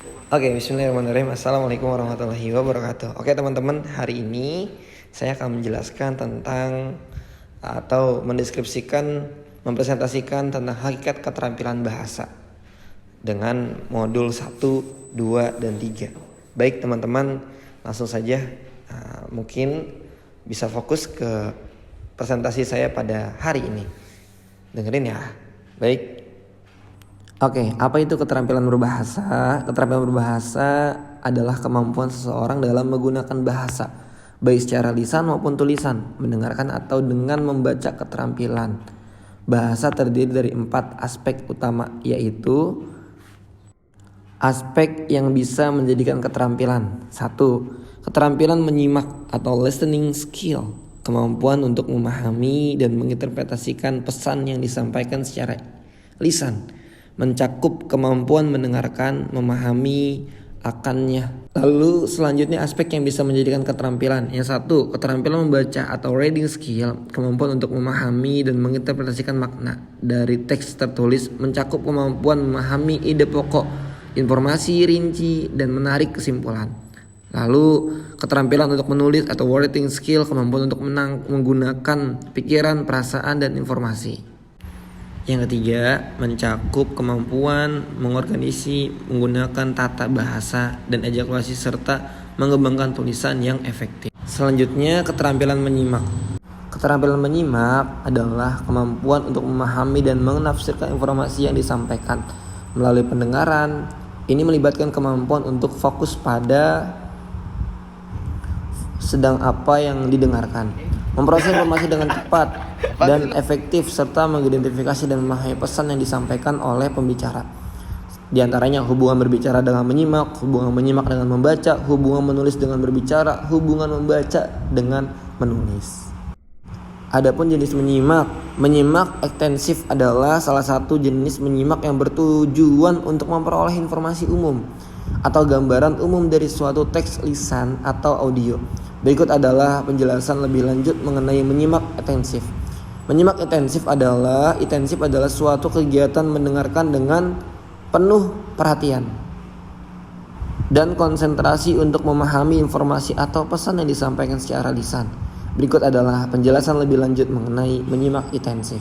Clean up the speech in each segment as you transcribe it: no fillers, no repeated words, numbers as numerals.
Oke, bismillahirrahmanirrahim. Assalamualaikum warahmatullahi wabarakatuh. Oke teman-teman, hari ini saya akan menjelaskan tentang atau mendeskripsikan, mempresentasikan tentang hakikat keterampilan bahasa dengan modul 1, 2, dan 3. Baik teman-teman, langsung saja mungkin bisa fokus ke presentasi saya pada hari ini. Dengerin ya. Baik. Oke, apa itu keterampilan berbahasa? Keterampilan berbahasa adalah kemampuan seseorang dalam menggunakan bahasa, baik secara lisan maupun tulisan, mendengarkan atau dengan membaca keterampilan. Bahasa terdiri dari 4 aspek utama, yaitu aspek yang bisa menjadikan keterampilan. 1. Keterampilan menyimak atau listening skill, kemampuan untuk memahami dan menginterpretasikan pesan yang disampaikan secara lisan. Mencakup kemampuan mendengarkan, memahami akannya. Lalu selanjutnya aspek yang bisa menjadikan keterampilan. Yang 1, keterampilan membaca atau reading skill, kemampuan untuk memahami dan menginterpretasikan makna dari teks tertulis, mencakup kemampuan memahami ide pokok, informasi rinci dan menarik kesimpulan. Lalu keterampilan untuk menulis atau writing skill, kemampuan untuk menggunakan pikiran, perasaan dan informasi. Yang ketiga, mencakup kemampuan mengorganisasi, menggunakan tata bahasa dan ejakulasi serta mengembangkan tulisan yang efektif. Selanjutnya, keterampilan menyimak. Keterampilan menyimak adalah kemampuan untuk memahami dan menafsirkan informasi yang disampaikan melalui pendengaran. Ini melibatkan kemampuan untuk fokus pada sedang apa yang didengarkan, memproses informasi dengan cepat dan efektif, serta mengidentifikasi dan memahami pesan yang disampaikan oleh pembicara. Di antaranya hubungan berbicara dengan menyimak, hubungan menyimak dengan membaca, hubungan menulis dengan berbicara, hubungan membaca dengan menulis. Adapun jenis menyimak ekstensif adalah salah satu jenis menyimak yang bertujuan untuk memperoleh informasi umum atau gambaran umum dari suatu teks lisan atau audio. Berikut adalah penjelasan lebih lanjut mengenai menyimak intensif. Menyimak intensif adalah suatu kegiatan mendengarkan dengan penuh perhatian dan konsentrasi untuk memahami informasi atau pesan yang disampaikan secara lisan. Berikut adalah penjelasan lebih lanjut mengenai menyimak intensif.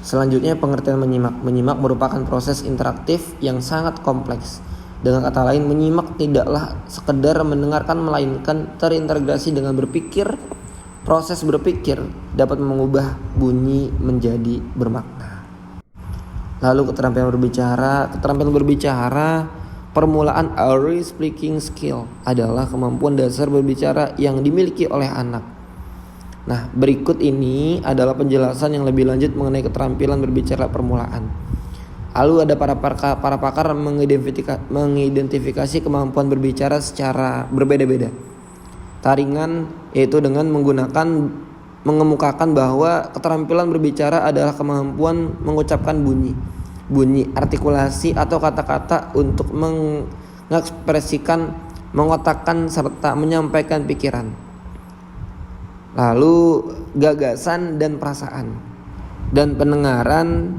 Selanjutnya, pengertian menyimak. Menyimak merupakan proses interaktif yang sangat kompleks. Dengan kata lain, menyimak tidaklah sekedar mendengarkan, melainkan terintegrasi dengan berpikir. Proses berpikir dapat mengubah bunyi menjadi bermakna. Lalu keterampilan berbicara, permulaan early speaking skill adalah kemampuan dasar berbicara yang dimiliki oleh anak. Nah, berikut ini adalah penjelasan yang lebih lanjut mengenai keterampilan berbicara permulaan. Lalu ada para pakar mengidentifikasi kemampuan berbicara secara berbeda-beda. Taringan yaitu dengan mengemukakan bahwa keterampilan berbicara adalah kemampuan mengucapkan bunyi, artikulasi atau kata-kata untuk mengekspresikan, mengotakkan serta menyampaikan pikiran. Lalu gagasan dan perasaan. Dan pendengaran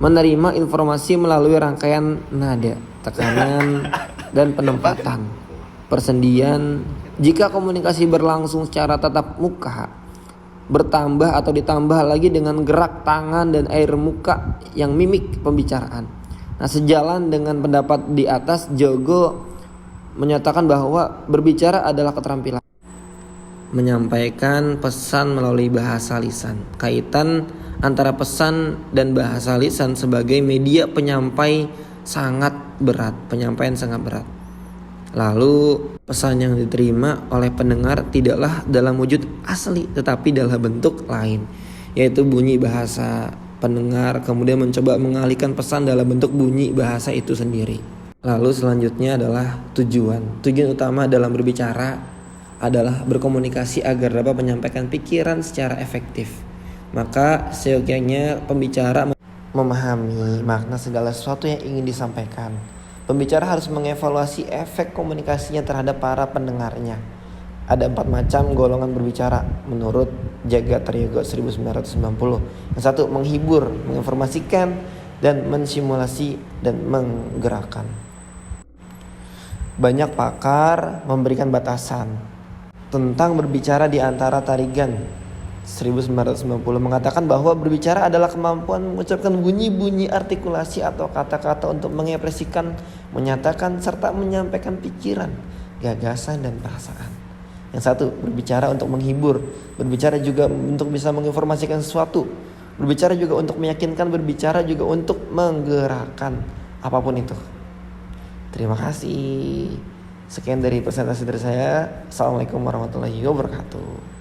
menerima informasi melalui rangkaian nada, tekanan, dan penempatan. Persendian, jika komunikasi berlangsung secara tatap muka, bertambah atau ditambah lagi dengan gerak tangan dan air muka yang mimik pembicaraan. Nah, sejalan dengan pendapat di atas, Jogo menyatakan bahwa berbicara adalah keterampilan menyampaikan pesan melalui bahasa lisan. Kaitan antara pesan dan bahasa lisan sebagai media penyampaian sangat berat. Lalu pesan yang diterima oleh pendengar tidaklah dalam wujud asli tetapi dalam bentuk lain, yaitu bunyi bahasa. Pendengar kemudian mencoba mengalihkan pesan dalam bentuk bunyi bahasa itu sendiri. Lalu selanjutnya adalah tujuan. Tujuan utama dalam berbicara adalah berkomunikasi agar dapat menyampaikan pikiran secara efektif. Maka seyogyanya pembicara memahami makna segala sesuatu yang ingin disampaikan. Pembicara harus mengevaluasi efek komunikasinya terhadap para pendengarnya. Ada 4 macam golongan berbicara menurut Jagat-Triyogo 1990. Yang 1, menghibur, menginformasikan, dan mensimulasi dan menggerakkan. Banyak pakar memberikan batasan tentang berbicara di antara Tarigan 1990 mengatakan bahwa berbicara adalah kemampuan mengucapkan bunyi-bunyi artikulasi atau kata-kata untuk mengekspresikan, menyatakan, serta menyampaikan pikiran, gagasan, dan perasaan. Yang satu, berbicara untuk menghibur, berbicara juga untuk bisa menginformasikan sesuatu, berbicara juga untuk meyakinkan, berbicara juga untuk menggerakkan, apapun itu. Terima kasih. Sekian dari presentasi dari saya. Assalamualaikum warahmatullahi wabarakatuh.